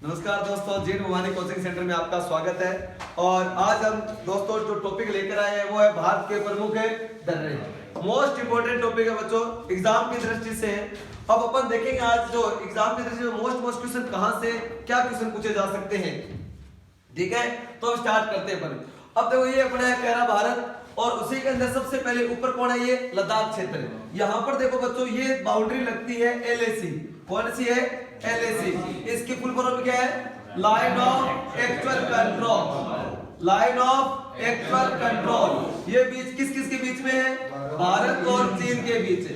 नमस्कार दोस्तों, gene Bhavani coaching centre में आपका स्वागत है। और आज हम दोस्तों जो टॉपिक लेकर आए हैं वो है भारत के प्रमुख दर्रे। मोस्ट इंपोर्टेंट टॉपिक है बच्चों, एग्जाम की दृष्टि से। अब अपन देखेंगे आज जो एग्जाम की दृष्टि से मोस्ट क्वेश्चन कहां से क्या क्वेश्चन पूछे जा सकते हैं। ठीक है, तो अब स्टार्ट करते हैं अपन। अब देखो ये अपना है प्यारा भारत, और उसी के अंदर सबसे पहले ऊपर कौन है, ये लद्दाख क्षेत्र। यहाँ पर देखो बच्चों ये बाउंड्री लगती है LAC। कौन सी है, LAC। इसकी फुल फॉर्म क्या है, line of actual control. Line of actual control. ये बीच किस किस के बीच में है, भारत और चीन के बीच।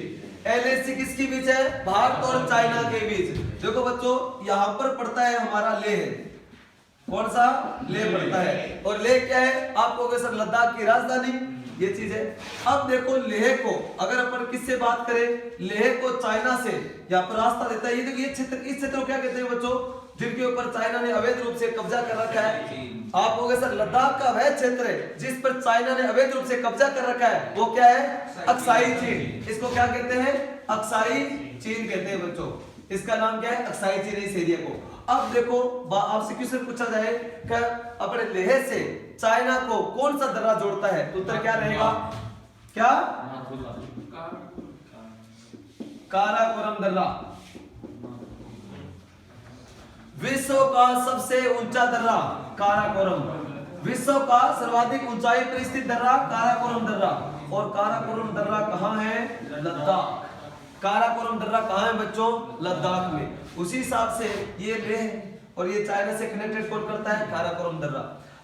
LAC किसके बीच है, भारत और चाइना के बीच। देखो बच्चों यहाँ पर पड़ता है हमारा लेह। कौन सा, लेह पड़ता है। और लेह क्या है, आपको सर लद्दाख की राजधानी, ये चीज है। अब देखो लेह को अगर अपन किससे बात करें, लेह को चाइना से यहाँ पर रास्ता देता है। ये देखो ये क्षेत्र, इस क्षेत्र को क्या कहते हैं बच्चों, जिनके ऊपर चाइना ने अवैध रूप से कब्जा कर रखा है। आप कहोगे सर लद्दाख का वह क्षेत्र है जिस पर चाइना ने अवैध रूप से कब्जा कर रखा है, वो क्या है, अक्साई चीन। इसको क्या कहते हैं, अक्साई चीन कहते हैं बच्चों। इसका नाम क्या है, अक्साई चीन इस एरिया को। अब देखो आपसे क्वेश्चन पूछा जाए कि अपने लेह से चाइना को कौन सा दर्रा जोड़ता है, तो उत्तर क्या रहेगा, क्या, काराकोरम दर्रा। विश्व का सबसे ऊंचा दर्रा काराकोरम, विश्व का सर्वाधिक ऊंचाई पर स्थित दर्रा काराकोरम दर्रा। और काराकोरम दर्रा कहां है, लद्दाख। काराकोरम दर्रा कहां है बच्चों, लद्दाख में। उसी हिसाब से ये लेह और ये चाइना से कनेक्टेड कौन करता है, काराकोरम दर्रा।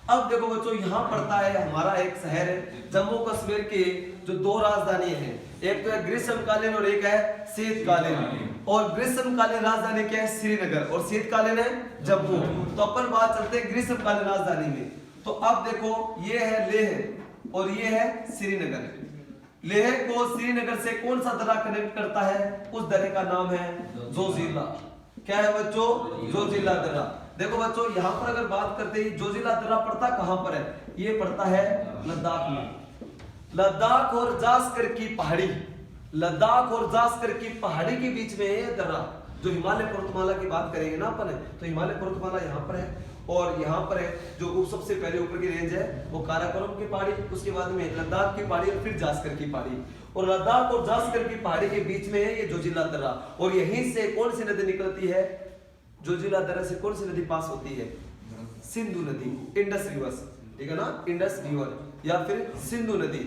अब देखो बच्चों यहाँ पड़ता है हमारा एक शहर है जम्मू कश्मीर के, जो दो राजधानी है, एक तो है ग्रीष्मकालीन और एक है शीतकालीन। और ग्रीष्मकालीन राजधानी क्या है, श्रीनगर, और शीतकालीन है जम्मू। तो अपन बात चलते हैं ग्रीष्मकालीन राजधानी में। तो अब देखो ये है लेह और ये है श्रीनगर। लेह को श्रीनगर से कौन सा दर्रा कनेक्ट करता है, उस दर्रे का नाम है जोजिला। क्या है बच्चों, जोजिला दर्रा। देखो बच्चों यहाँ पर अगर बात करते हैं जोजिला दर्रा पड़ता कहां पर है, ये पड़ता है लद्दाख में। लद्दाख और जास्कर की पहाड़ी, लद्दाख और जास्कर की पहाड़ी के बीच में है दर्रा। जो हिमालय पर्वतमाला की बात करेंगे ना अपन, तो हिमालय पर्वतमाला यहाँ पर है, और यहाँ पर है जो सबसे पहले ऊपर की रेंज है वो काराकोरम की पहाड़ी, उसके बाद में लद्दाख की पहाड़ी और फिर जास्कर की पहाड़ी। और लद्दाख और जास्कर की पहाड़ी के बीच में है ये जोजिला दर्रा। और यहीं से कौन सी नदी निकलती है, जोजिला दर्रा से कौन सी नदी पास होती है, सिंधु नदी, इंडस रिवर। ठीक है ना, इंडस रिवर या फिर सिंधु नदी।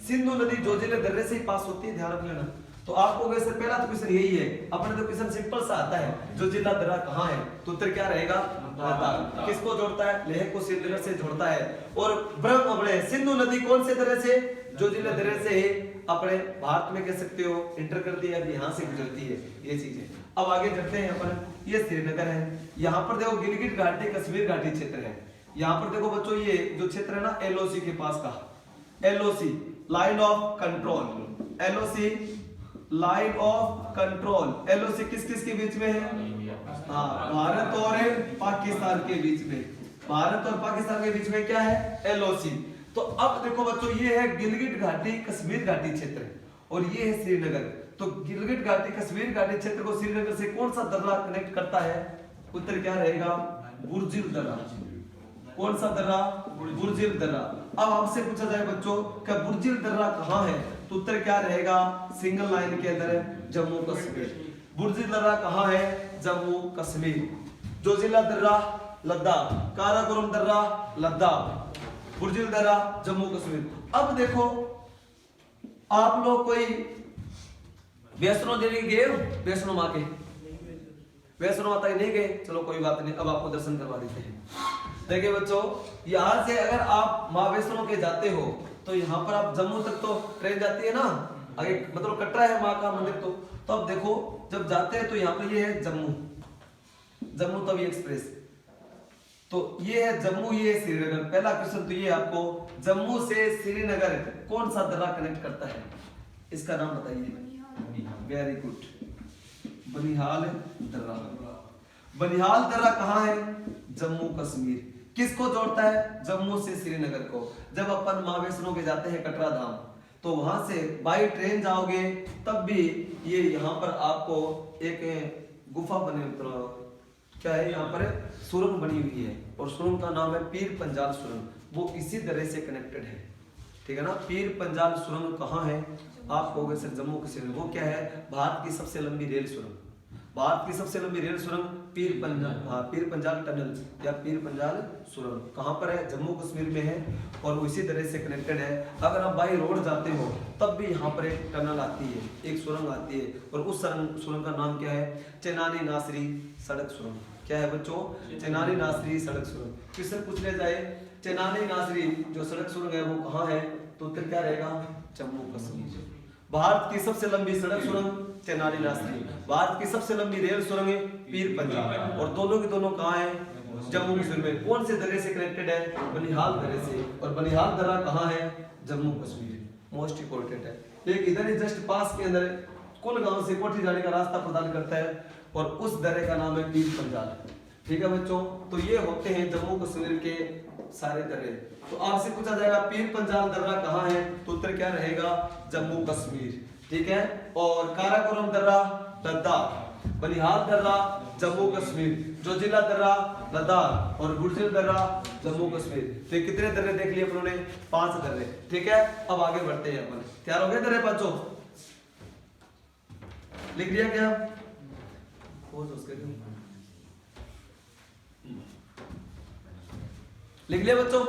सिंधु नदी जोजिला दर्रे से ही पास होती है, ध्यान रख लेना। तो आपको वैसे पहला तो क्वेश्चन यही है, अपने तो क्वेश्चन सिंपल सा आता है, जोजिला दर्रा कहाँ है, तो उत्तर क्या रहेगा, लद्दाख। किसको जोड़ता है, लेह को श्रीनगर से जोड़ता है। और ब्रह्मपुत्र सिंधु नदी कौन से दर्रे से, जोजिला दर्रे से अपने भारत में कह सकते हो इंटर करती है, अब यहाँ से गुजरती है, ये चीज है। अब आगे चलते हैं अपन, ये श्रीनगर है। यहाँ पर देखो गिलगित घाटी कश्मीर घाटी क्षेत्र है। यहाँ पर देखो बच्चों ये जो क्षेत्र है ना LOC के पास का, LOC line of control, LOC line of control. LOC किस किस के बीच में है, हाँ भारत और पाकिस्तान के बीच में। भारत और पाकिस्तान के बीच में क्या है, LOC। तो अब देखो बच्चों ये है गिलगित घाटी कश्मीर घाटी क्षेत्र, और ये है श्रीनगर। तो गिलगित घाटी कश्मीर घाटी क्षेत्र को श्रीनगर से कौन सा दर्रा कनेक्ट करता है, उत्तर क्या रहेगा, बुर्जिल दर्रा। कौन सा दर्रा, बुर्जिल दर्रा। अब आपसे पूछा जाए बच्चों कि बुर्जिल दर्रा कहाँ है, तो उत्तर क्या रहेगा, सिंगल लाइन के अंदर है, जम्मू कश्मीर। बुर्जिल दर्रा कहाँ है, जम्मू कश्मीर। जोजिला दर्रा लद्दाख, काराकोरम दर्रा लद्दाख, बुर्जिल दर्रा जम्मू कश्मीर। अब देखो आप लोग कोई वैष्णो देवी गए हो, वैष्णो माँ के, वैष्णो माता के नहीं गए, चलो कोई बात नहीं, अब आपको दर्शन करवा देते हैं। देखिए बच्चों यहाँ से अगर आप माँ वैष्णो के जाते हो तो यहाँ पर आप जम्मू तक तो ट्रेन जाती है ना, आगे मतलब कटरा है माँ का मंदिर। तो अब देखो जब जाते हैं तो यहाँ पर ये है जम्मू, जम्मू तवी एक्सप्रेस। तो ये है जम्मू, ये है श्रीनगर। पहला क्वेश्चन तो ये आपको, जम्मू से श्रीनगर कौन सा दर्रा कनेक्ट करता है, इसका नाम बताइए। वेरी गुड, बनिहाल दर्रा। बनिहाल दर्रा कहाँ है, जम्मू कश्मीर। किसको जोड़ता है, जम्मू से श्रीनगर को। जब अपन माँ वैष्णो के जाते हैं कटरा धाम, तो वहां से बाई ट्रेन जाओगे तब भी ये यहाँ पर आपको एक गुफा बने क्या है यहाँ पर सुरंग बनी हुई है और सुरंग का नाम है पीर पंजाल सुरंग, वो इसी तरह से कनेक्टेड है, ठीक है ना। पीर पंजाल सुरंग कहाँ है, आप कहोगे सर जम्मू कश्मीर में। वो क्या है, भारत की सबसे लंबी रेल सुरंग, भारत की सबसे लंबी रेल सुरंग पीर पंजाल टनल या पीर पंजाल सुरंग कहाँ पर है, जम्मू कश्मीर में है और वो इसी तरह से कनेक्टेड है। अगर आप बाई रोड जाते हो तब भी यहाँ पर एक टनल आती है, एक सुरंग आती है और उस सुरंग का नाम क्या है, चेनानी नासरी सड़क सुरंग। क्या है बच्चों, चेनानी नासरी सड़क सुरंग। क्वेश्चन पूछ ले जाए चेनानी नासरी जो सड़क सुरंग है वो कहाँ है, तो उत्तर क्या रहेगा, जम्मू कश्मीर। भारत की सबसे लंबी सड़क सुरंग चेनानी नासरी, भारत की सबसे लंबी रेल सुरंग है पीर पंजाल, और दोनों की दोनों कहाँ है, जम्मू कश्मीर में। कौन से दर्रे से कनेक्टेड है, बनिहाल दर्रे से, और बनिहाल दर्रा कहाँ है, जम्मू कश्मीर। मोस्ट इंपोर्टेंट है। एक इधर ही जस्ट पास के अंदर कुल गांव से कोठी जाने का रास्ता प्रदान करता है और उस दर्रे का नाम है पीर पंजाल, ठीक है बच्चों। तो ये होते हैं जम्मू कश्मीर के सारे दर्रे। तो आपसे पूछा जाएगा पीर पंजाल दर्रा कहाँ है, तो उत्तर क्या रहेगा, जम्मू कश्मीर, ठीक है। और काराकोरम दर्रा लद्दाख, बनिहाल दर्रा जम्मू कश्मीर, जोजिला दर्रा लद्दाख और गुर्जर दर्रा जम्मू कश्मीर। तो ये कितने दर्रे देख लिए अपनों ने, 5 दर्रे, ठीक है। अब आगे बढ़ते हैं अपन, तैयार हो गए दर्रे पांचों, लिख लिया क्या, लिख लिया बच्चों।